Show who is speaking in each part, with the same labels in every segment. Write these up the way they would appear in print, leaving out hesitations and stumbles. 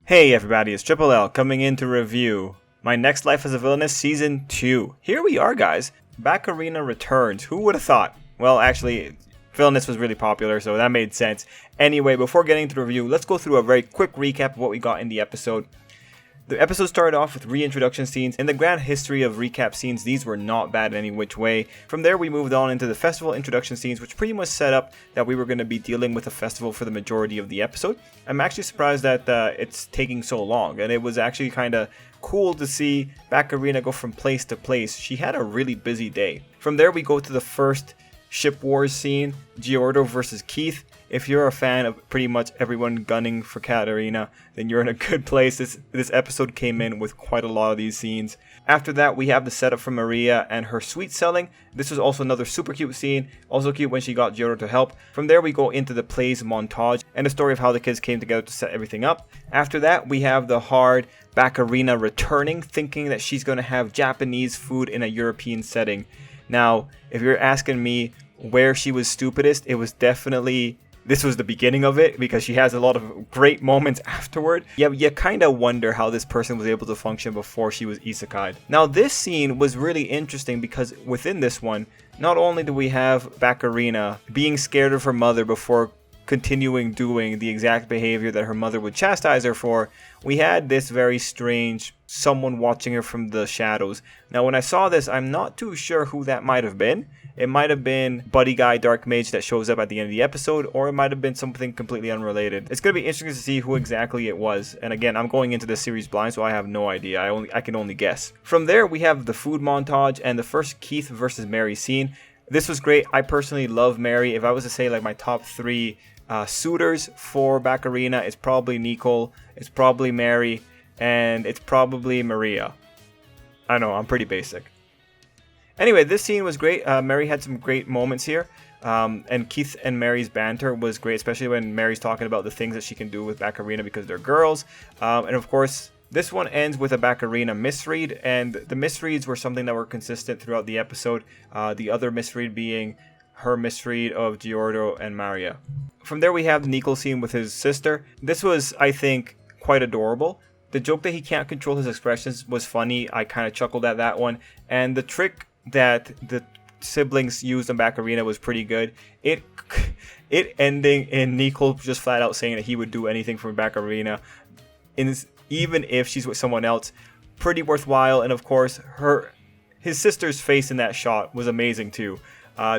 Speaker 1: Hey everybody, it's Tripl-L coming in to review My Next Life as a Villainess Season 2. Here we are, guys. Bakarina returns. Who would have thought? Well, actually, Villainess was really popular, so that made sense. Anyway, before getting to the review, let's go through a very quick recap of what we got in the episode. The episode started off with reintroduction scenes. In the grand history of recap scenes, these were not bad in any which way. From there, we moved on into the festival introduction scenes, which pretty much set up that we were going to be dealing with a festival for the majority of the episode. I'm actually surprised that it's taking so long, and it was actually kind of cool to see Bakarina go from place to place. She had a really busy day. From there, we go to the first ship wars scene, Geordo versus Keith. If you're a fan of pretty much everyone gunning for Katarina, then you're in a good place. This episode came in with quite a lot of these scenes. After that, we have the setup for Maria and her sweet selling. This was also another super cute scene. Also cute when she got Geordo to help. From there, we go into the plays montage and the story of how the kids came together to set everything up. After that, we have the hard Bakarina returning, thinking that she's going to have Japanese food in a European setting. Now, if you're asking me where she was stupidest, it was definitely... This was the beginning of it, because she has a lot of great moments afterward. Yeah, you kind of wonder how this person was able to function before she was isekai'd. Now, this scene was really interesting because within this one, not only do we have Bakarina being scared of her mother before continuing doing the exact behavior that her mother would chastise her for, we had this very strange someone watching her from the shadows. Now, when I saw this, I'm not too sure who that might have been. It might have been Buddy Guy Dark Mage that shows up at the end of the episode, or it might have been something completely unrelated. It's going to be interesting to see who exactly it was. And again, I'm going into this series blind, so I have no idea. I can only guess. From there, we have the food montage and the first Keith versus Mary scene. This was great. I personally love Mary. If I was to say like my top three suitors for Bakarina, it's probably Nicole, it's probably Mary, and it's probably Maria. I know, I'm pretty basic. Anyway, this scene was great. Mary had some great moments here. And Keith and Mary's banter was great, especially when Mary's talking about the things that she can do with Bakarina because they're girls. And of course, this one ends with a Bakarina misread, and the misreads were something that were consistent throughout the episode. The other misread being her misread of Geordo and Maria. From there, we have the Nico scene with his sister. This was, I think, quite adorable. The joke that he can't control his expressions was funny. I kind of chuckled at that one. And the trick that the siblings used on Bakarina was pretty good. It ending in Nico just flat out saying that he would do anything for Bakarina, even if she's with someone else. Pretty worthwhile. And of course, his sister's face in that shot was amazing too.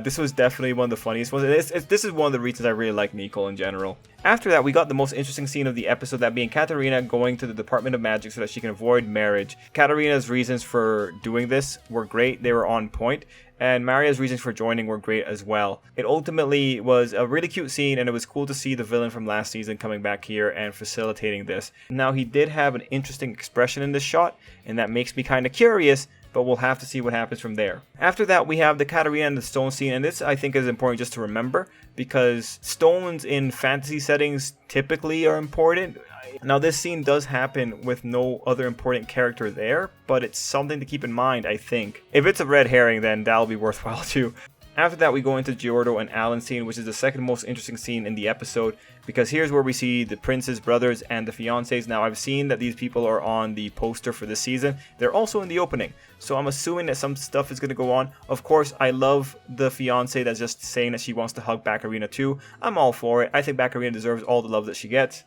Speaker 1: This was definitely one of the funniest ones. This is one of the reasons I really like Nicole in general. After that, we got the most interesting scene of the episode, that being Katarina going to the Department of Magic so that she can avoid marriage. Katarina's reasons for doing this were great. They were on point. And Maria's reasons for joining were great as well. It ultimately was a really cute scene, and it was cool to see the villain from last season coming back here and facilitating this. Now, he did have an interesting expression in this shot, and that makes me kind of curious, but we'll have to see what happens from there. After that, we have the Katarina and the stone scene, and this I think is important just to remember, because stones in fantasy settings typically are important. Now, this scene does happen with no other important character there, but it's something to keep in mind, I think. If it's a red herring, then that'll be worthwhile too. After that, we go into Geordo and Alan scene, which is the second most interesting scene in the episode, because here's where we see the prince's brothers and the fiancés. Now, I've seen that these people are on the poster for this season. They're also in the opening, so I'm assuming that some stuff is going to go on. Of course, I love the fiancé that's just saying that she wants to hug Bakarina too. I'm all for it. I think Bakarina deserves all the love that she gets.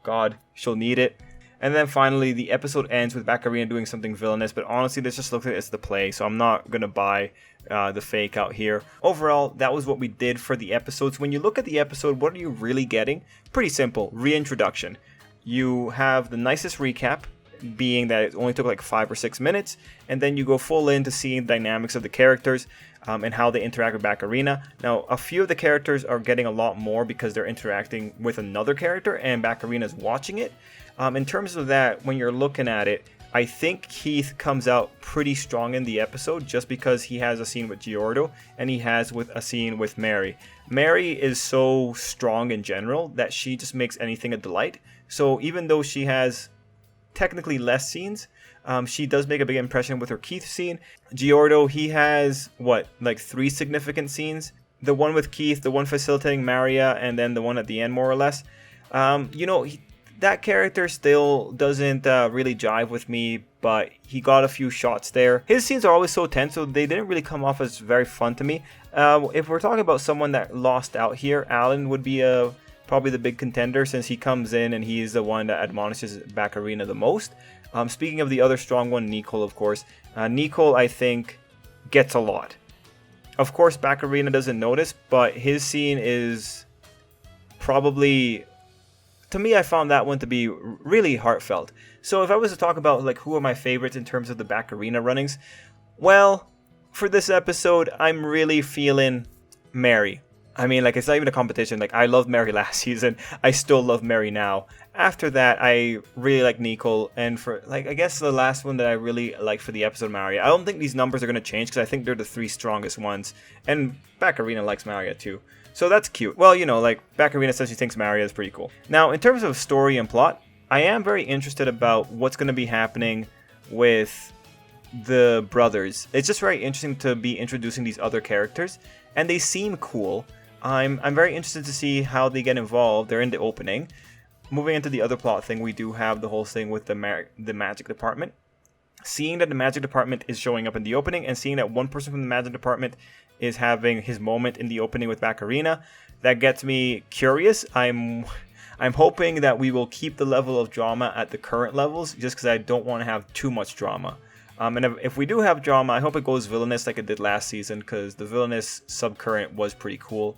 Speaker 1: God, she'll need it. And then finally, the episode ends with Bakarina doing something villainous, but honestly, this just looks like it's the play, so I'm not going to buy the fake out here. Overall, that was what we did for the episodes. When you look at the episode, what are you really getting? Pretty simple. Reintroduction. You have the nicest recap, being that it only took like 5 or 6 minutes, and then you go full into seeing the dynamics of the characters and how they interact with Bakarina. Now, a few of the characters are getting a lot more because they're interacting with another character and Bakarina's watching it. In terms of that, when you're looking at it, I think Keith comes out pretty strong in the episode just because he has a scene with Geordo and he has a scene with Mary. Mary is so strong in general that she just makes anything a delight. So even though she has technically less scenes, she does make a big impression with her Keith scene. Geordo, he has, like 3 significant scenes? The one with Keith, the one facilitating Maria, and then the one at the end, more or less. that character still doesn't really jive with me, but he got a few shots there. His scenes are always so tense, so they didn't really come off as very fun to me. If we're talking about someone that lost out here, Alan would be probably the big contender, since he comes in and he's the one that admonishes Bakarina the most. Speaking of the other strong one, Nicole, of course. Nicole, I think, gets a lot. Of course, Bakarina doesn't notice, but his scene is probably... To me, I found that one to be really heartfelt. So if I was to talk about like who are my favorites in terms of the Bakarina runnings, well, for this episode, I'm really feeling Mary. I mean, like, it's not even a competition. Like, I loved Mary last season. I still love Mary now. After that, I really like Nicole. And for, like, I guess the last one that I really like for the episode, Maria. I don't think these numbers are going to change because I think they're the 3 strongest ones. And Bakarina likes Maria too. So that's cute. Well, you know, like, Bakarina says she thinks Maria is pretty cool. Now, in terms of story and plot, I am very interested about what's going to be happening with the brothers. It's just very interesting to be introducing these other characters. And they seem cool. I'm very interested to see how they get involved. They're in the opening. Moving into the other plot thing, we do have the whole thing with the magic department. Seeing that the magic department is showing up in the opening, and seeing that one person from the magic department is having his moment in the opening with Bakarina, that gets me curious. I'm hoping that we will keep the level of drama at the current levels, just because I don't want to have too much drama. And if we do have drama, I hope it goes villainous like it did last season, because the villainous subcurrent was pretty cool.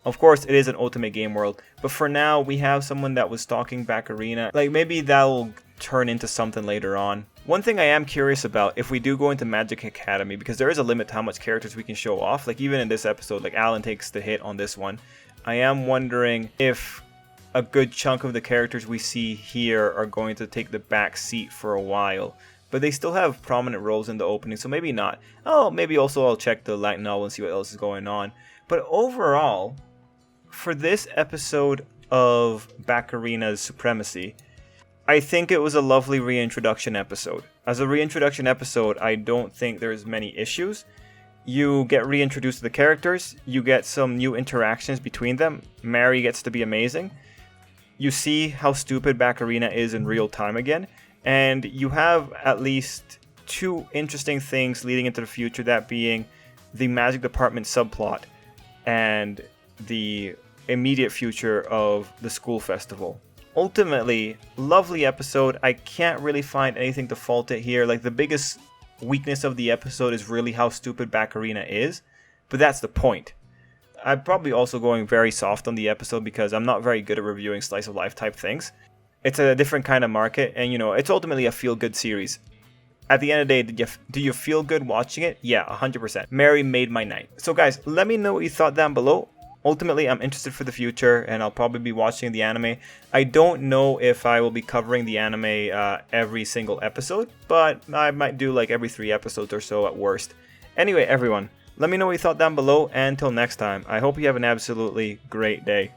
Speaker 1: Of course, it is an ultimate game world, but for now, we have someone that was stalking Bakarina. Like, maybe that'll turn into something later on. One thing I am curious about, if we do go into Magic Academy, because there is a limit to how much characters we can show off, like even in this episode, like Alan takes the hit on this one, I am wondering if a good chunk of the characters we see here are going to take the back seat for a while. But they still have prominent roles in the opening, so maybe not. Oh, maybe also I'll check the light novel and see what else is going on. But overall, for this episode of Bakarina's Supremacy, I think it was a lovely reintroduction episode. As a reintroduction episode, I don't think there's many issues. You get reintroduced to the characters, you get some new interactions between them. Mary gets to be amazing. You see how stupid Bakarina is in real time again. And you have at least 2 interesting things leading into the future, that being the Magic Department subplot and the immediate future of the school festival. Ultimately, lovely episode. I can't really find anything to fault it here. Like, the biggest weakness of the episode is really how stupid Bakarina is, but that's the point. I'm probably also going very soft on the episode because I'm not very good at reviewing slice of life type things. It's a different kind of market, and you know, it's ultimately a feel-good series. At the end of the day, do you feel good watching it? Yeah, 100%. Mary made my night. So guys, let me know what you thought down below. Ultimately, I'm interested for the future, and I'll probably be watching the anime. I don't know if I will be covering the anime every single episode, but I might do like every 3 episodes or so at worst. Anyway, everyone, let me know what you thought down below, and until next time, I hope you have an absolutely great day.